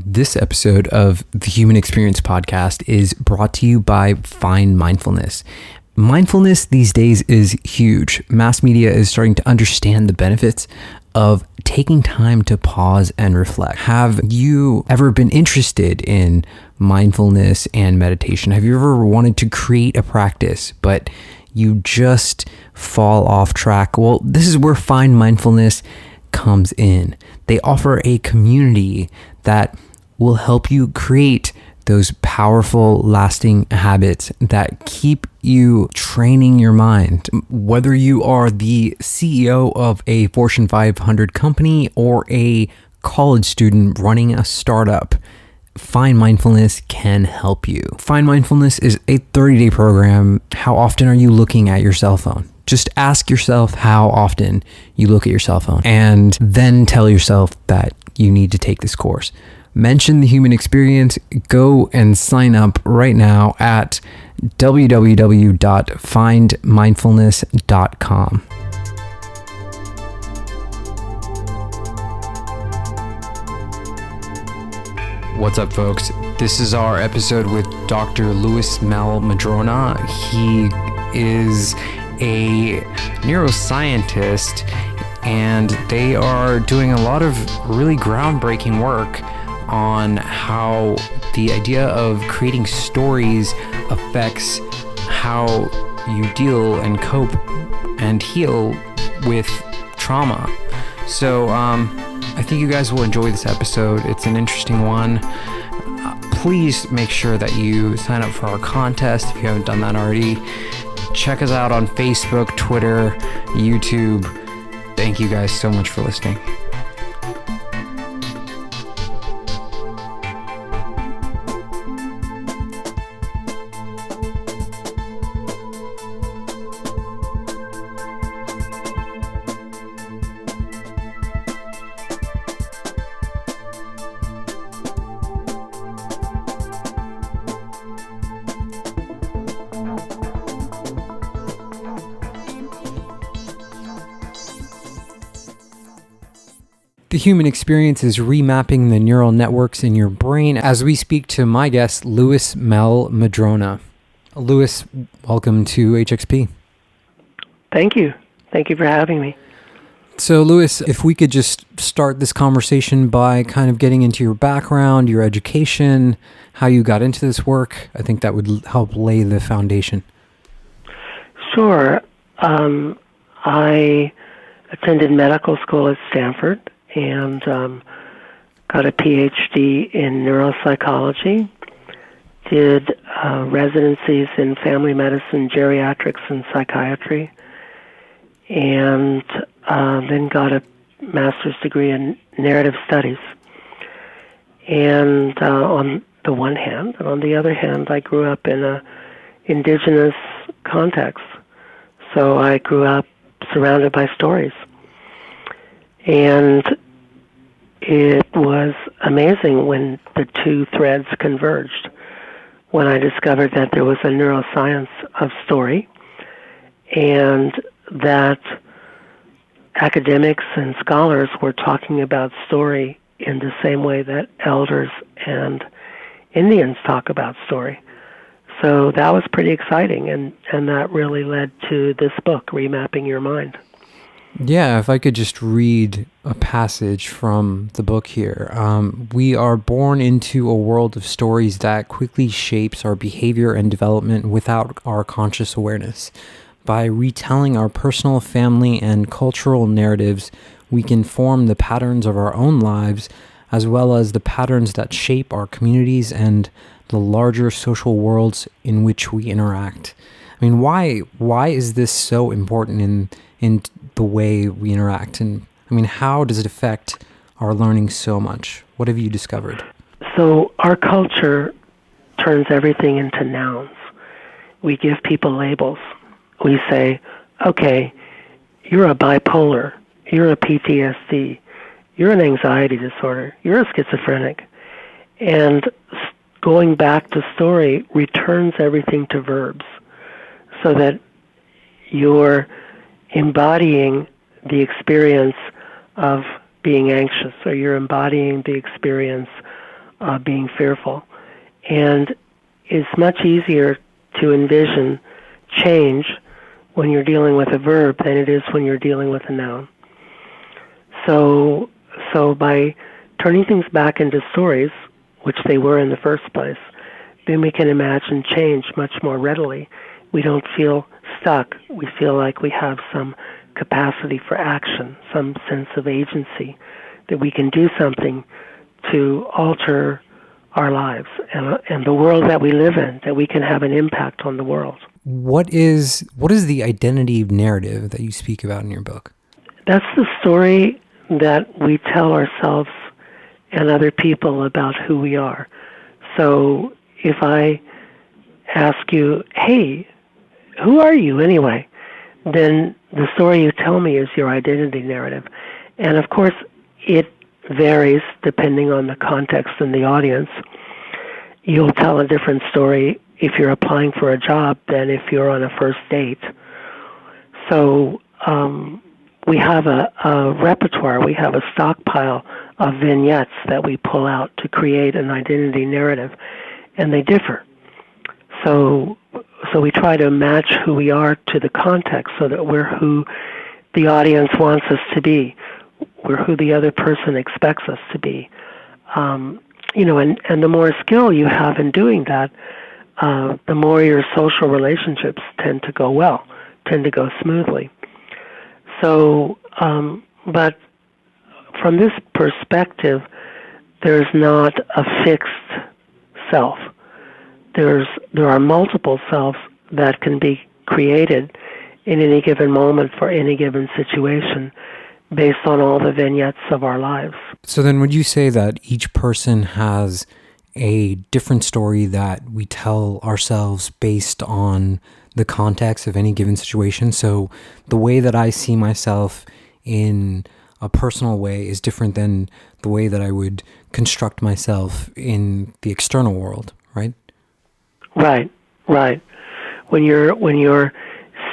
This episode of the Human Experience Podcast is brought to you by Find Mindfulness. Mindfulness these days is huge. Mass media is starting to understand the benefits of taking time to pause and reflect. Have you ever been interested in mindfulness and meditation? Have you ever wanted to create a practice, but you just fall off track? Well, this is where Find Mindfulness comes in. They offer a community that will help you create those powerful, lasting habits that keep you training your mind. Whether you are the CEO of a Fortune 500 company or a college student running a startup, Find Mindfulness can help you. Find Mindfulness is a 30-day program. How often are you looking at your cell phone? Just ask yourself how often you look at your cell phone and then tell yourself that you need to take this course. Mention the Human Experience. Go and sign up right now at www.findmindfulness.com. What's up, folks? This is our episode with Dr. Mehl-Madrona. He is a neuroscientist, and they are doing a lot of really groundbreaking work on how the idea of creating stories affects how you deal and cope and heal with trauma. So I think you guys will enjoy this episode. It's an interesting one. Please make sure that you sign up for our contest if you haven't done that already. Check us out on Facebook, Twitter, YouTube. Thank you guys so much for listening. The Human Experience is remapping the neural networks in your brain as we speak to my guest, Mehl-Madrona. Louis, welcome to HXP. Thank you. Thank you for having me. So, Louis, if we could just start this conversation by kind of getting into your background, your education, how you got into this work, I think that would help lay the foundation. Sure. I attended medical school at Stanford and got a Ph.D. in neuropsychology, did residencies in family medicine, geriatrics, and psychiatry, and then got a master's degree in narrative studies. And on the one hand, and on the other hand, I grew up in a indigenous context. So I grew up surrounded by stories. And it was amazing when the two threads converged, when I discovered that there was a neuroscience of story and that academics and scholars were talking about story in the same way that elders and Indians talk about story. So that was pretty exciting, and that really led to this book, Remapping Your Mind. Yeah, if I could just read a passage from the book here. We are born into a world of stories that quickly shapes our behavior and development without our conscious awareness. By retelling our personal, family, and cultural narratives, we can form the patterns of our own lives, as well as the patterns that shape our communities and the larger social worlds in which we interact. I mean, why is this so important in the way we interact? And I mean, how does it affect our learning so much? What have you discovered? So our culture turns everything into nouns. We give people labels. We say, okay, you're a bipolar, you're a PTSD, you're an anxiety disorder, you're a schizophrenic. And going back to story returns everything to verbs so that you're embodying the experience of being anxious, or you're embodying the experience being fearful. And it's much easier to envision change when you're dealing with a verb than it is when you're dealing with a noun. So by turning things back into stories, which they were in the first place, then we can imagine change much more readily. We don't feel stuck. We feel like we have some capacity for action, some sense of agency, that we can do something to alter our lives and the world that we live in, that we can have an impact on the world. What is the identity narrative that you speak about in your book? That's the story that we tell ourselves and other people about who we are. So if I ask you, hey, who are you anyway? Then the story you tell me is your identity narrative. And of course, it varies depending on the context and the audience. You'll tell a different story if you're applying for a job than if you're on a first date. So we have a repertoire, we have a stockpile of vignettes that we pull out to create an identity narrative, and they differ. So we try to match who we are to the context so that we're who the audience wants us to be. We're who the other person expects us to be. And the more skill you have in doing that, the more your social relationships tend to go well, tend to go smoothly. So, but from this perspective, there's not a fixed self. There are multiple selves that can be created in any given moment for any given situation based on all the vignettes of our lives. So then would you say that each person has a different story that we tell ourselves based on the context of any given situation? So the way that I see myself in a personal way is different than the way that I would construct myself in the external world, right? Right. When you're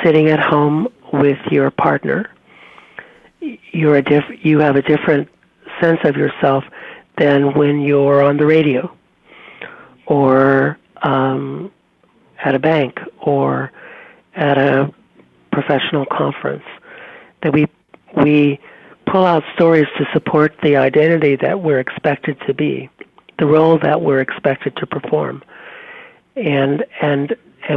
sitting at home with your partner, you have a different sense of yourself than when you're on the radio, or at a bank, or at a professional conference. That we pull out stories to support the identity that we're expected to be, the role that we're expected to perform, and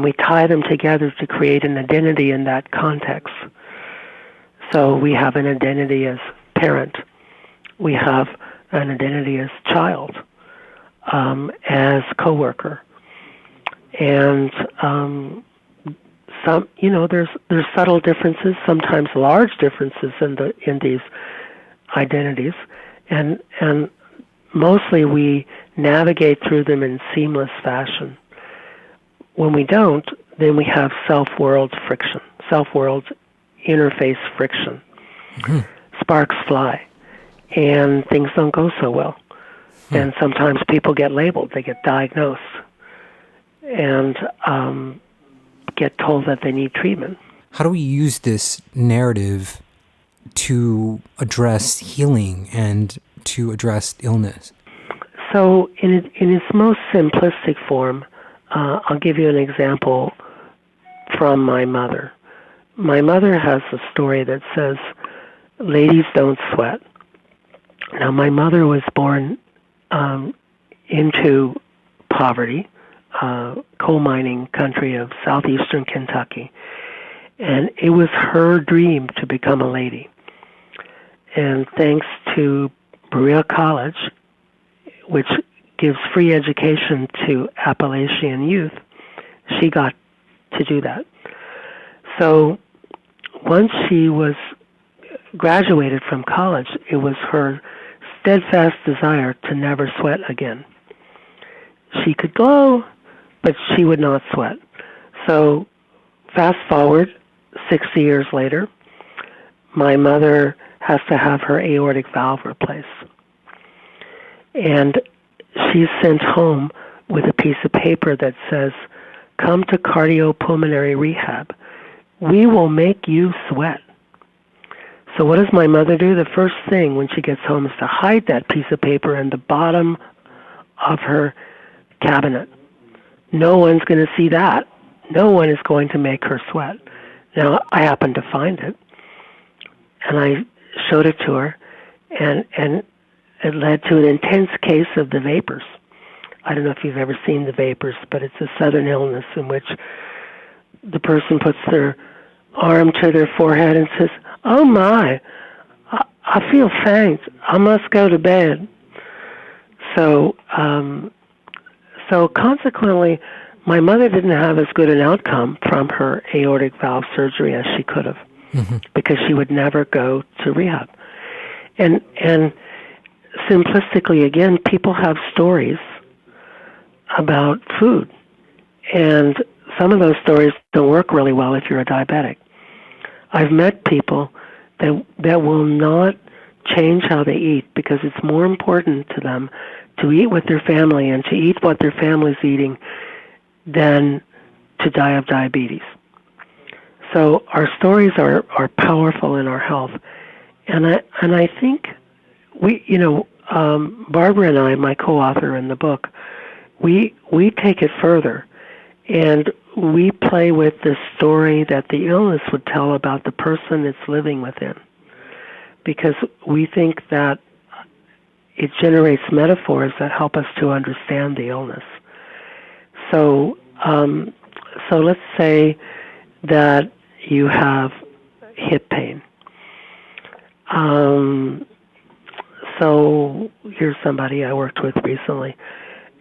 we tie them together to create an identity in that context. So we have an identity as parent, we have an identity as child, as coworker, and there's subtle differences, sometimes large differences in these identities, and mostly we navigate through them in seamless fashion. When we don't, then we have self-world friction, self-world interface friction. Mm-hmm. Sparks fly, and things don't go so well. Mm-hmm. And sometimes people get labeled, they get diagnosed, and get told that they need treatment. How do we use this narrative to address healing and to address illness? So in its most simplistic form, I'll give you an example from my mother. My mother has a story that says, ladies don't sweat. Now, my mother was born into poverty, coal mining country of southeastern Kentucky, and it was her dream to become a lady. And thanks to Berea College, which gives free education to Appalachian youth, she got to do that. So once she was graduated from college, it was her steadfast desire to never sweat again. She could glow, but she would not sweat. So fast forward 60 years later, my mother has to have her aortic valve replaced. And she's sent home with a piece of paper that says, come to cardiopulmonary rehab. We will make you sweat. So what does my mother do? The first thing when she gets home is to hide that piece of paper in the bottom of her cabinet. No one's going to see that. No one is going to make her sweat. Now, I happened to find it, and I showed it to her, and it led to an intense case of the vapors. I don't know if you've ever seen the vapors, but it's a southern illness in which the person puts their arm to their forehead and says, "Oh my, I feel faint. I must go to bed." So consequently, my mother didn't have as good an outcome from her aortic valve surgery as she could have, because she would never go to rehab. And simplistically, again, people have stories about food, and some of those stories don't work really well if you're a diabetic. I've met people that will not change how they eat because it's more important to them to eat with their family and to eat what their family's eating than to die of diabetes. So our stories are powerful in our health, and I think we, Barbara and I, my co-author in the book, we take it further, and we play with the story that the illness would tell about the person it's living within, because we think that it generates metaphors that help us to understand the illness. So let's say that you have hip pain. So here's somebody I worked with recently,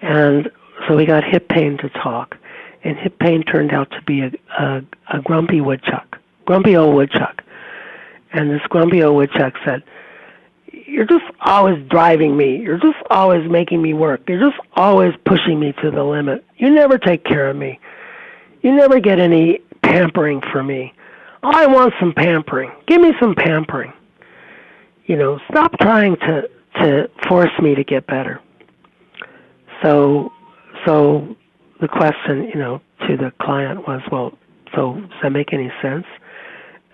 and so we got hip pain to talk, and hip pain turned out to be a grumpy old woodchuck, and this grumpy old woodchuck said, "You're just always driving me. You're just always making me work. You're just always pushing me to the limit. You never take care of me. You never get any pampering for me. I want some pampering. Give me some pampering. Stop trying to force me to get better." So the question, to the client was, "Well, so does that make any sense?"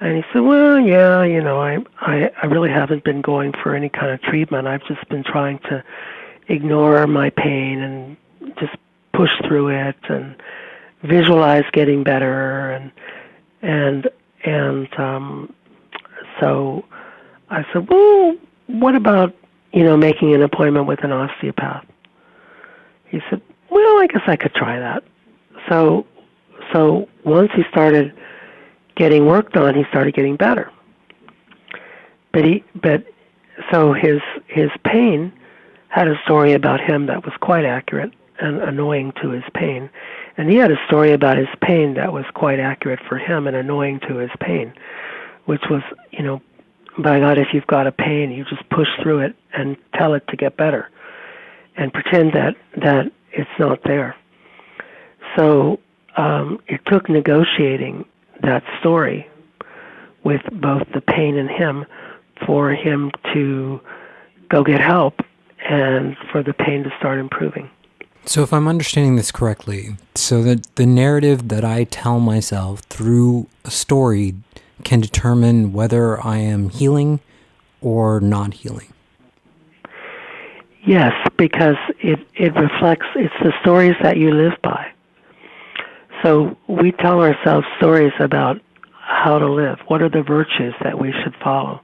And he said, "Well, yeah, I really haven't been going for any kind of treatment. I've just been trying to ignore my pain and just push through it and visualize getting better." So I said, "Well, what about, making an appointment with an osteopath?" He said, "Well, I guess I could try that." So once he started getting work done, he started getting better. So his pain had a story about him that was quite accurate and annoying to his pain. And he had a story about his pain that was quite accurate for him and annoying to his pain, which was, by God, if you've got a pain, you just push through it and tell it to get better and pretend that it's not there. So it took negotiating that story with both the pain and him for him to go get help and for the pain to start improving. So if I'm understanding this correctly, so that the narrative that I tell myself through a story can determine whether I am healing or not healing. Yes, because it reflects, it's the stories that you live by. So we tell ourselves stories about how to live. What are the virtues that we should follow?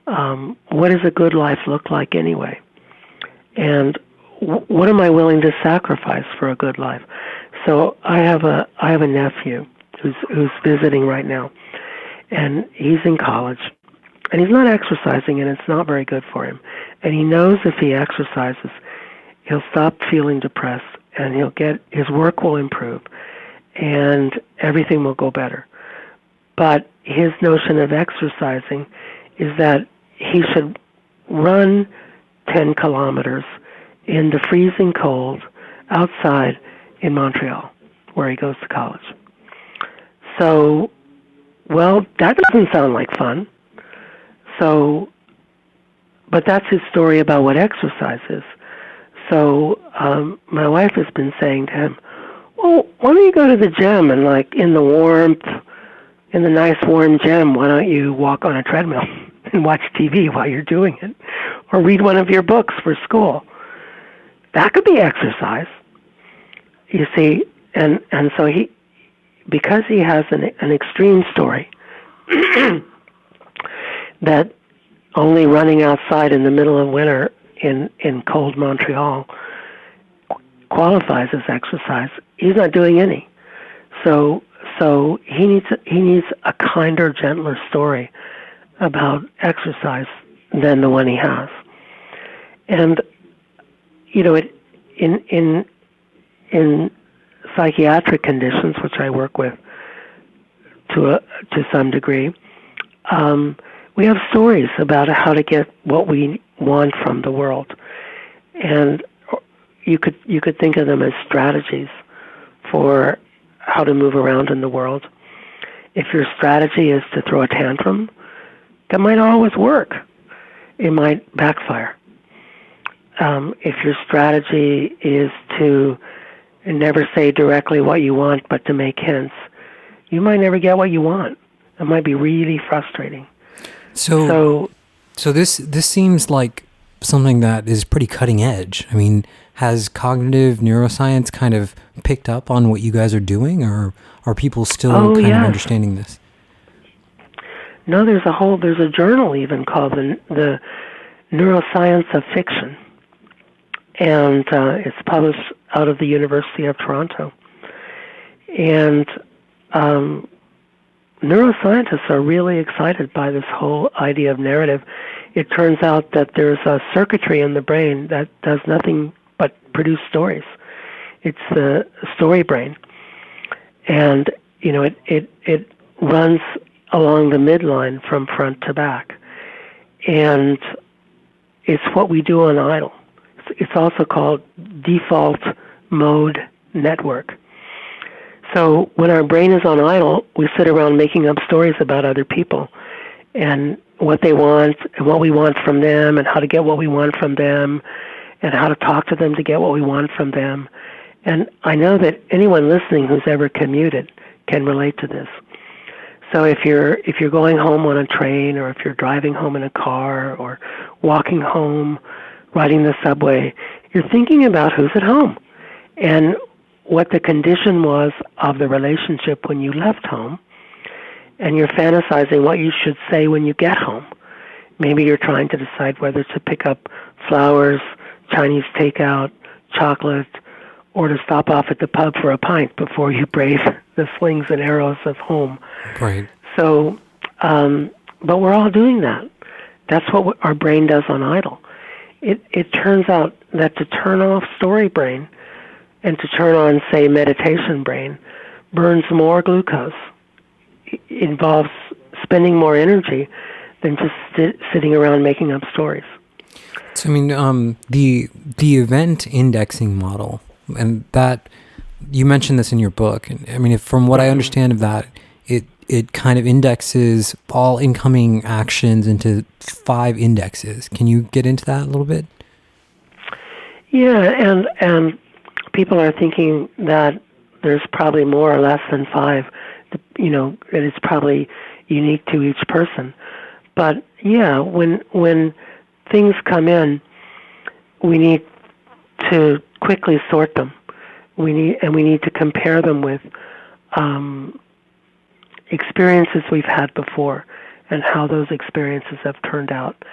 What does a good life look like anyway? And what am I willing to sacrifice for a good life? So I have a nephew who's visiting right now, and he's in college, and he's not exercising, and it's not very good for him. And he knows if he exercises, he'll stop feeling depressed, and his work will improve, and everything will go better. But his notion of exercising is that he should run 10 kilometers in the freezing cold outside in Montreal, where he goes to college. So, well, that doesn't sound like fun. But that's his story about what exercise is. So my wife has been saying to him, "Well, why don't you go to the gym and in the warmth, in the nice warm gym, why don't you walk on a treadmill and watch TV while you're doing it? Or read one of your books for school?" That could be exercise. You see, and so because he has an extreme story that only running outside in the middle of winter in cold Montreal qualifies as exercise, he's not doing any. So he needs a kinder, gentler story about exercise than the one he has. And in psychiatric conditions, which I work with to some degree, we have stories about how to get what we want from the world, and you could think of them as strategies for how to move around in the world. If your strategy is to throw a tantrum, that might not always work. It might backfire. If your strategy is to never say directly what you want, but to make hints, you might never get what you want. It might be really frustrating. So this seems like something that is pretty cutting edge. I mean, has cognitive neuroscience kind of picked up on what you guys are doing, or are people still of understanding this? No, there's a journal even called the Neuroscience of Fiction, and it's published out of the University of Toronto. And neuroscientists are really excited by this whole idea of narrative. It turns out that there's a circuitry in the brain that does nothing but produce stories. It's the story brain. And, it runs along the midline from front to back. And it's what we do on idle. It's also called default mode network. So when our brain is on idle, we sit around making up stories about other people and what they want and what we want from them and how to get what we want from them and how to talk to them to get what we want from them. And I know that anyone listening who's ever commuted can relate to this. So if you're going home on a train, or if you're driving home in a car, or walking home, riding the subway, you're thinking about who's at home and what the condition was of the relationship when you left home, and you're fantasizing what you should say when you get home. Maybe you're trying to decide whether to pick up flowers, Chinese takeout, chocolate, or to stop off at the pub for a pint before you brave the slings and arrows of home. Right. So, but we're all doing that. That's what our brain does on idle. It turns out that to turn off story brain and to turn on, say, meditation brain burns more glucose. It involves spending more energy than just sitting around making up stories. So, I mean, the event indexing model, and that, you mentioned this in your book. And I mean, from what I understand of that, it kind of indexes all incoming actions into 5 indexes. Can you get into that a little bit? Yeah, and people are thinking that there's probably more or less than 5. That it's probably unique to each person. But yeah, when things come in, we need to quickly sort them. We need to compare them with experiences we've had before and how those experiences have turned out.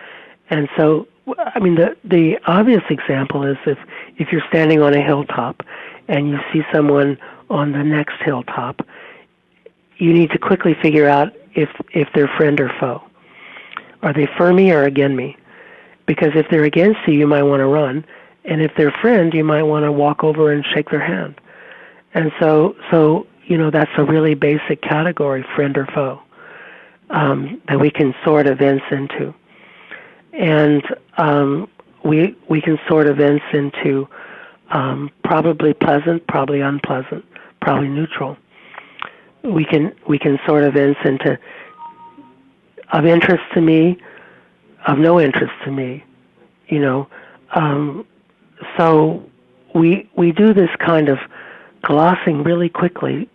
And so, I mean, the obvious example is if you're standing on a hilltop and you see someone on the next hilltop, you need to quickly figure out if they're friend or foe. Are they for me or against me? Because if they're against you, you might want to run. And if they're friend, you might want to walk over and shake their hand. And so that's a really basic category, friend or foe, that we can sort events into. And we can sort events into probably pleasant, probably unpleasant, probably neutral. We can sort events into of interest to me, of no interest to me, So we do this kind of glossing really quickly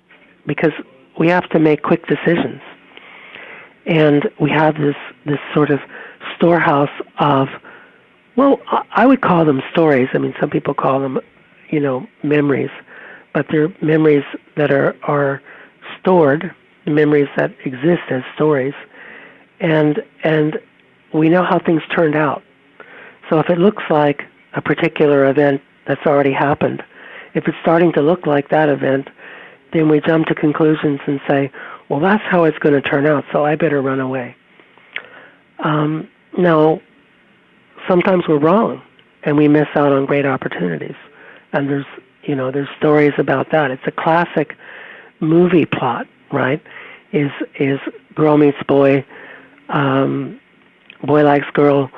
because we have to make quick decisions. And we have this sort of storehouse of Well, I would call them stories. I mean, some people call them, memories, but they're memories that are stored, memories that exist as stories, and we know how things turned out. So if it looks like a particular event that's already happened, if it's starting to look like that event, then we jump to conclusions and say, well, that's how it's going to turn out, so I better run away. Now, sometimes we're wrong, and we miss out on great opportunities. And there's stories about that. It's a classic movie plot, right? Is girl meets boy, boy likes girl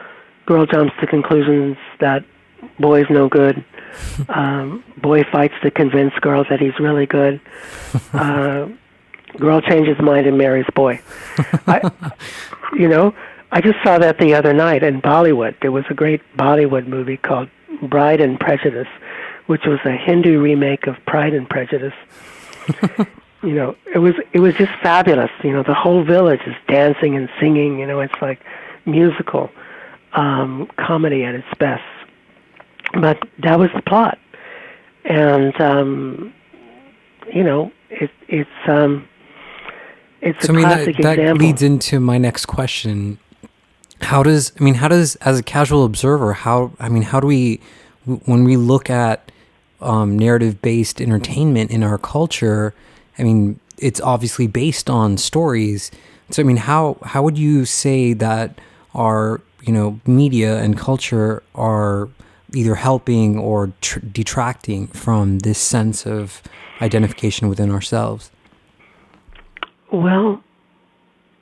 jumps to conclusions that boy's no good. Boy fights to convince girl that he's really good. Girl changes mind and marries boy. I just saw that the other night in Bollywood. There was a great Bollywood movie called Bride and Prejudice, which was a Hindu remake of Pride and Prejudice. It was just fabulous. The whole village is dancing and singing. It's like musical comedy at its best. But that was the plot, and it's a classic example. That leads into my next question. How does, as a casual observer, how do we, when we look at narrative-based entertainment in our culture, it's obviously based on stories. So, how would you say that our, media and culture are either helping or detracting from this sense of identification within ourselves? Well,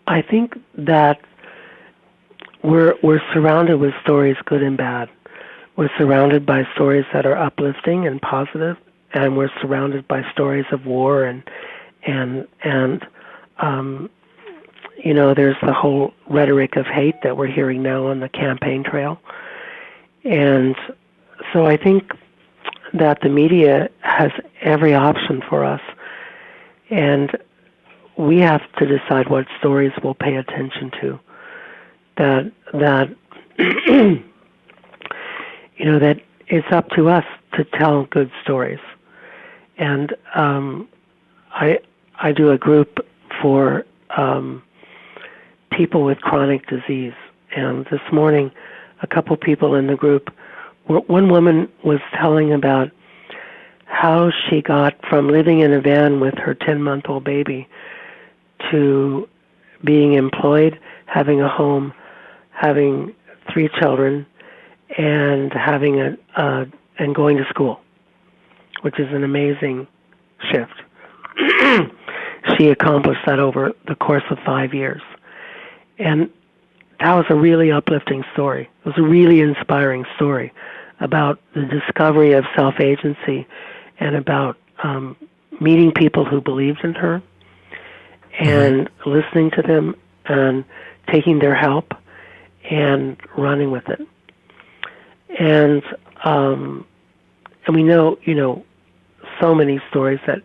I think that we're surrounded with stories, good and bad. We're surrounded by stories that are uplifting and positive, and we're surrounded by stories of war and there's the whole rhetoric of hate that we're hearing now on the campaign trail. And so I think that the media has every option for us, and we have to decide what stories we'll pay attention to. That that it's up to us to tell good stories. And I do a group for people with chronic disease, and this morning a couple people in the group, one woman was telling about how she got from living in a van with her 10-month-old baby to being employed, having a home, having 3 children, and having and going to school, which is an amazing shift. She accomplished that over the course of 5 years. And that was a really uplifting story. It was a really inspiring story about the discovery of self-agency and about meeting people who believed in her and listening to them and taking their help and running with it. And we know, so many stories that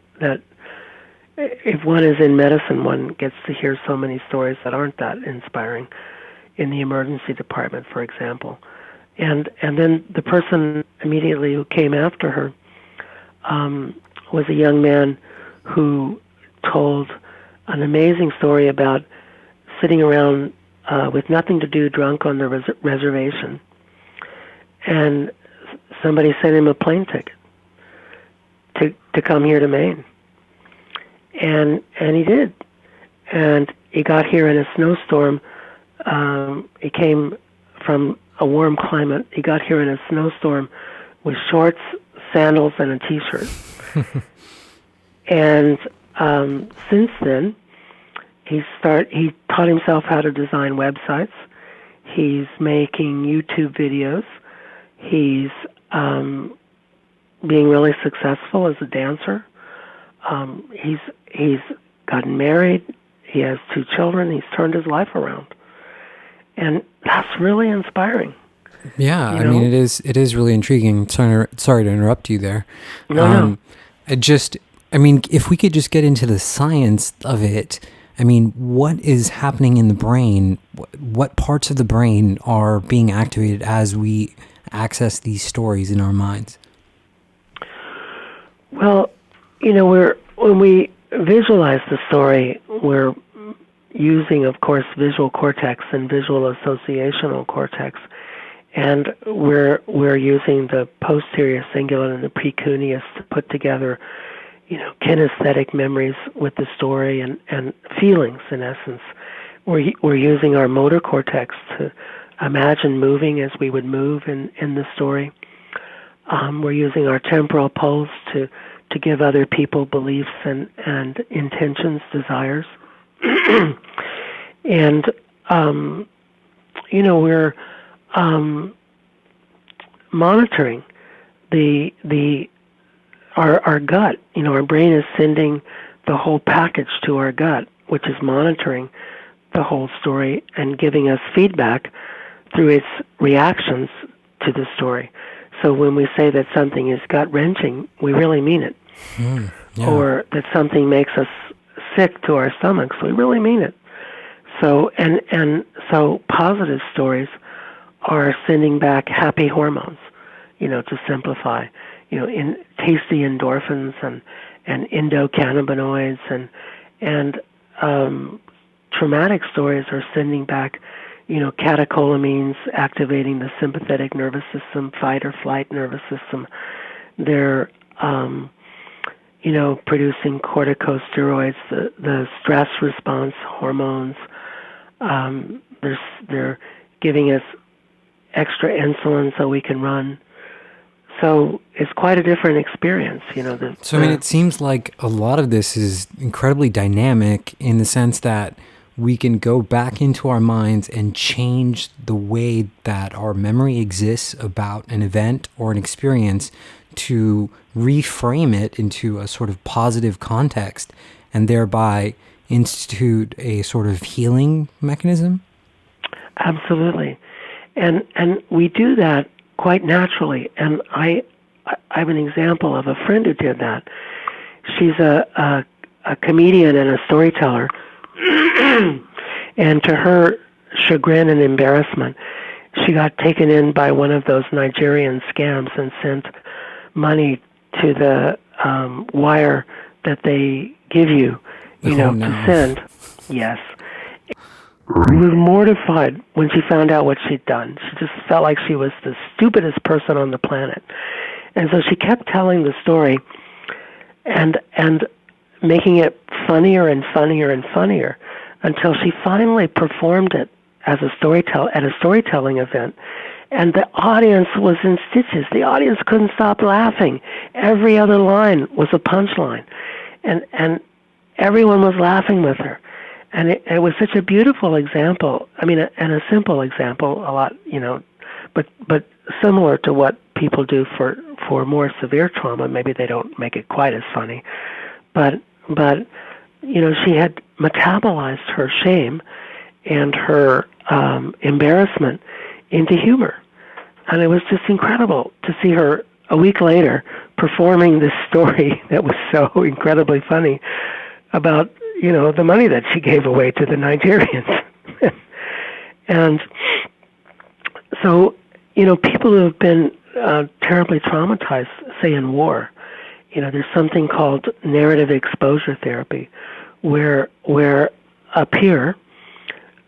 if one is in medicine, one gets to hear so many stories that aren't that inspiring in the emergency department, for example. And then the person immediately who came after her was a young man who told an amazing story about sitting around with nothing to do, drunk on the reservation. And somebody sent him a plane ticket to come here to Maine. And he did. And he got here in a snowstorm. He came from a warm climate. He got here in a snowstorm with shorts, sandals, and a T-shirt. And since then, he taught himself how to design websites. He's making YouTube videos. He's being really successful as a dancer. He's gotten married. He has 2 children. He's turned his life around, and that's really inspiring. Yeah, it is really intriguing. Sorry to interrupt you there. No. If we could just get into the science of it, I mean, what is happening in the brain? What parts of the brain are being activated as we access these stories in our minds? Well, when we visualize the story, we're using, of course, visual cortex and visual associational cortex, and we're using the posterior cingulate and the precuneus to put together, kinesthetic memories with the story and feelings. In essence, we're using our motor cortex to imagine moving as we would move in the story. We're using our temporal pulse to give other people beliefs and intentions, desires. And, we're monitoring our gut. Our brain is sending the whole package to our gut, which is monitoring the whole story and giving us feedback through its reactions to the story. So when we say that something is gut-wrenching, we really mean it. Yeah. Or that something makes us sick to our stomachs, we really mean it. So so positive stories are sending back happy hormones, to simplify, in tasty endorphins and endocannabinoids and traumatic stories are sending back, catecholamines, activating the sympathetic nervous system, fight or flight nervous system. They're, producing corticosteroids, the stress response hormones. They're giving us extra insulin so we can run. So it's quite a different experience, It seems like a lot of this is incredibly dynamic in the sense that we can go back into our minds and change the way that our memory exists about an event or an experience to reframe it into a sort of positive context and thereby institute a sort of healing mechanism? Absolutely. And we do that quite naturally. And I have an example of a friend who did that. She's a comedian and a storyteller. And to her chagrin and embarrassment, she got taken in by one of those Nigerian scams and sent money to the wire that they give you, to send. Yes. She was mortified when she found out what she'd done. She just felt like she was the stupidest person on the planet. And so she kept telling the story and making it funnier and funnier and funnier until she finally performed it as a at a storytelling event. And the audience was in stitches. The audience couldn't stop laughing. Every other line was a punchline. And everyone was laughing with her. And it was such a beautiful example. I mean, and a simple example, a lot, but similar to what people do for more severe trauma. Maybe they don't make it quite as funny. But she had metabolized her shame and her embarrassment into humor. And it was just incredible to see her a week later performing this story that was so incredibly funny about, the money that she gave away to the Nigerians. And so, people who have been terribly traumatized, say in war, there's something called narrative exposure therapy, where a peer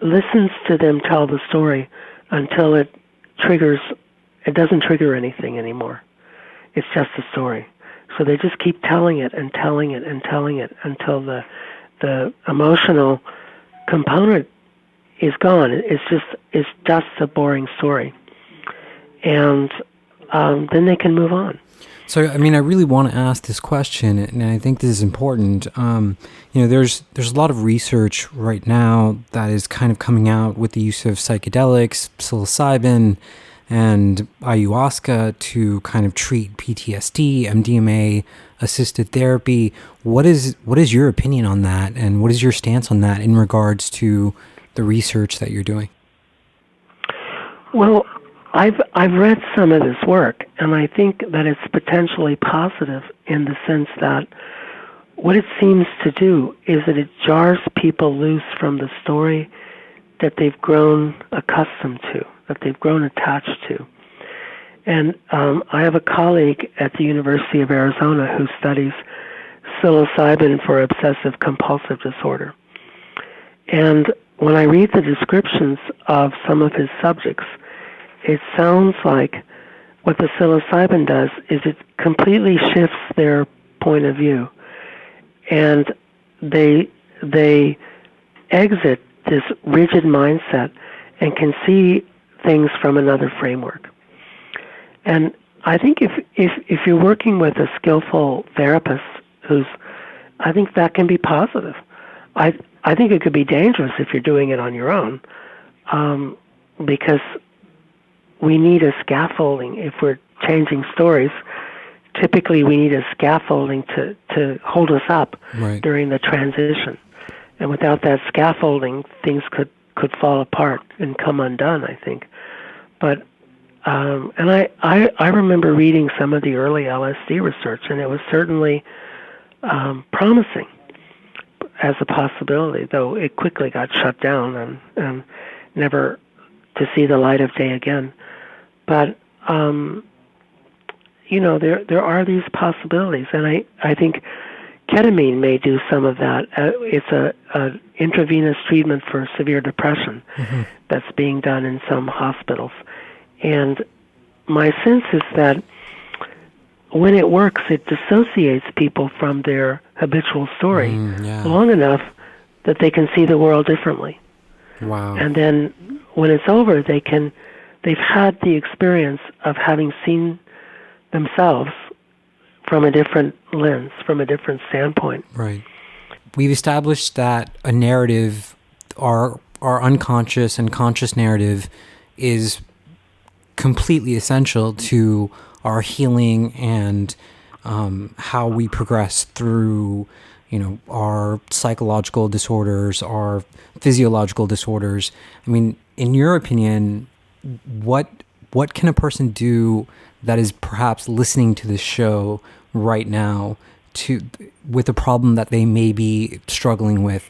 listens to them tell the story until it doesn't trigger anything anymore. It's just a story. So they just keep telling it and telling it and telling it until the emotional component is gone. It's just a boring story. And then they can move on. So, I really want to ask this question, and I think this is important. There's a lot of research right now that is kind of coming out with the use of psychedelics, psilocybin, and ayahuasca to kind of treat PTSD, MDMA-assisted therapy. What is your opinion on that, and what is your stance on that in regards to the research that you're doing? Well, I've read some of this work, and I think that it's potentially positive in the sense that what it seems to do is that it jars people loose from the story that they've grown accustomed to, that they've grown attached to. And I have a colleague at the University of Arizona who studies psilocybin for obsessive compulsive disorder. And when I read the descriptions of some of his subjects, it sounds like what the psilocybin does is it completely shifts their point of view. And they exit this rigid mindset and can see things from another framework. And I think if you're working with a skillful therapist I think that can be positive. I think it could be dangerous if you're doing it on your own, because we need a scaffolding. If we're changing stories, typically we need a scaffolding to hold us up during the transition. And without that scaffolding, things could fall apart and come undone, I think. But and I remember reading some of the early LSD research, and it was certainly promising as a possibility, though it quickly got shut down and never to see the light of day again. But there are these possibilities, and I think ketamine may do some of that. It's a intravenous treatment for severe depression that's being done in some hospitals. And my sense is that when it works, it dissociates people from their habitual story long enough that they can see the world differently. Wow. And then when it's over, they've had the experience of having seen themselves from a different lens, from a different standpoint. Right. We've established that a narrative, our unconscious and conscious narrative, is completely essential to our healing and how we progress through, our psychological disorders, our physiological disorders. I mean, in your opinion, what can a person do that is perhaps listening to this show right now with a problem that they may be struggling with,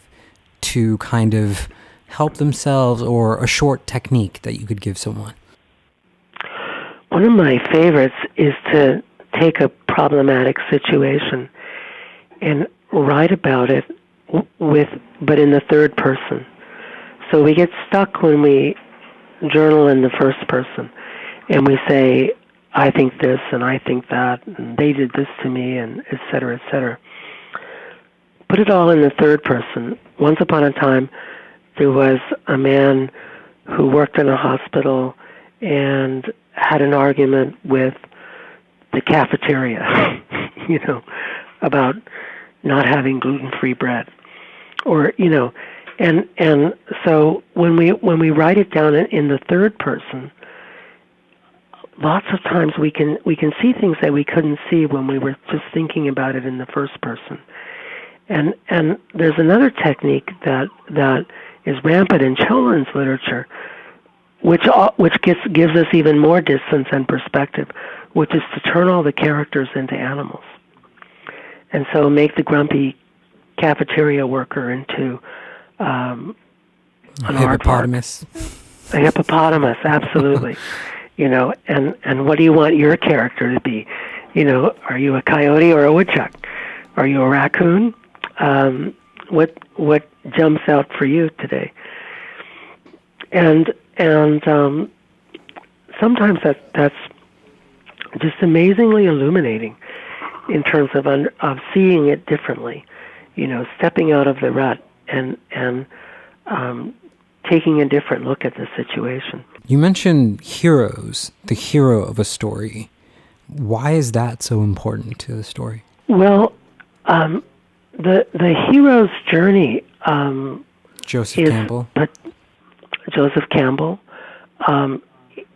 to kind of help themselves, or a short technique that you could give someone? One of my favorites is to take a problematic situation and write about it but in the third person. So we get stuck when we journal in the first person, and we say, I think this and I think that, and they did this to me, and et cetera, et cetera. Put it all in the third person. Once upon a time, there was a man who worked in a hospital and had an argument with the cafeteria, about not having gluten-free bread, or and so when we write it down in the third person, lots of times we can see things that we couldn't see when we were just thinking about it in the first person. And there's another technique that is rampant in children's literature, which gives us even more distance and perspective, which is to turn all the characters into animals. And so make the grumpy cafeteria worker into an hippopotamus. A hippopotamus, absolutely. And what do you want your character to be? Are you a coyote or a woodchuck? Are you a raccoon? What jumps out for you today? And sometimes that's just amazingly illuminating in terms of seeing it differently, stepping out of the rut and taking a different look at the situation. You mentioned heroes, the hero of a story. Why is that so important to the story? Well, the hero's journey Joseph Campbell. Joseph Campbell.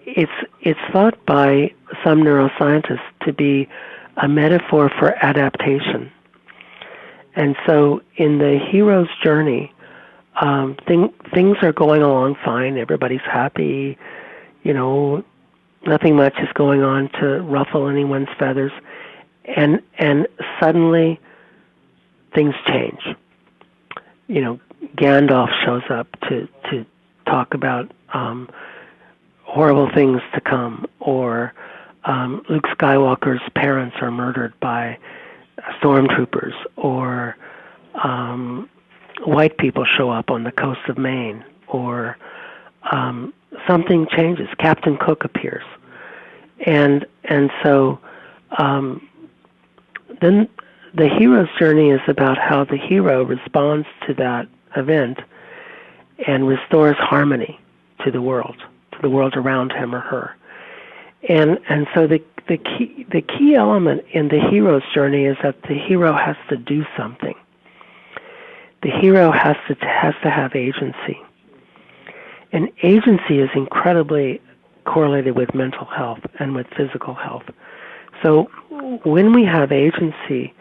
It's thought by some neuroscientists to be a metaphor for adaptation. And so in the hero's journey, things are going along fine. Everybody's happy. Nothing much is going on to ruffle anyone's feathers. And suddenly things change. Gandalf shows up to talk about horrible things to come, or Luke Skywalker's parents are murdered by stormtroopers, or white people show up on the coast of Maine, or something changes. Captain Cook appears, and so then the hero's journey is about how the hero responds to that event and restores harmony to the world around him or her. And so the key element in the hero's journey is that the hero has to do something. The hero has to have agency. And agency is incredibly correlated with mental health and with physical health. So when we have agency,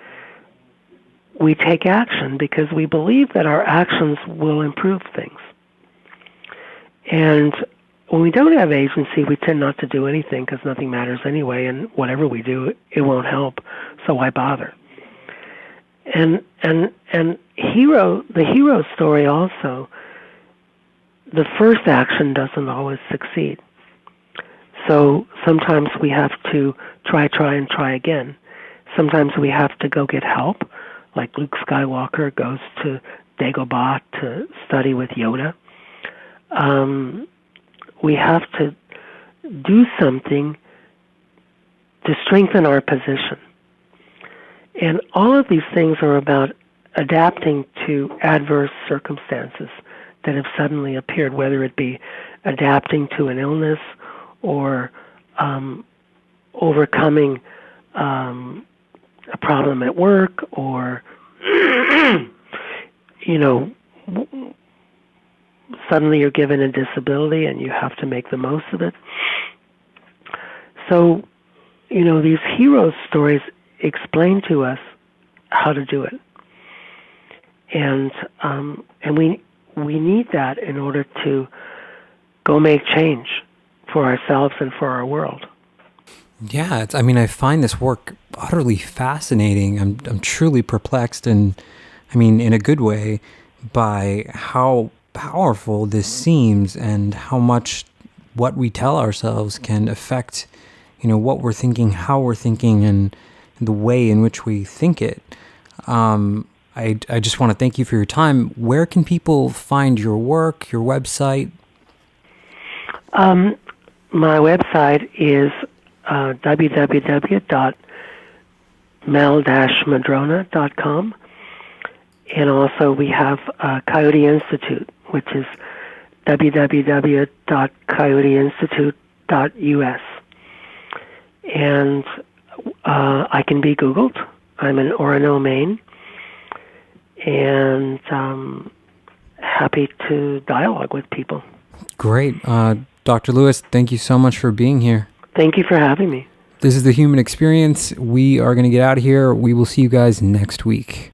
we take action because we believe that our actions will improve things. And when we don't have agency, we tend not to do anything because nothing matters anyway, and whatever we do, it won't help, so why bother? And the hero story also, the first action doesn't always succeed. So sometimes we have to try and try again. Sometimes we have to go get help, like Luke Skywalker goes to Dagobah to study with Yoda. We have to do something to strengthen our position. And all of these things are about adapting to adverse circumstances that have suddenly appeared, whether it be adapting to an illness or overcoming a problem at work, or suddenly you're given a disability and you have to make the most of it. So, these hero stories explain to us how to do it. And we need that in order to go make change for ourselves and for our world. Yeah, I find this work utterly fascinating. I'm truly perplexed, and in a good way, by how powerful this seems and how much what we tell ourselves can affect, what we're thinking, how we're thinking, and the way in which we think it. I just want to thank you for your time. Where can people find your work, your website? My website is www.Mehl-Madrona.com, and also we have Coyote Institute, which is www.coyoteinstitute.us. And I can be Googled. I'm in Orono, Maine, and happy to dialogue with people. Great. Dr. Lewis, thank you so much for being here. Thank you for having me. This is The Human Experience. We are going to get out of here. We will see you guys next week.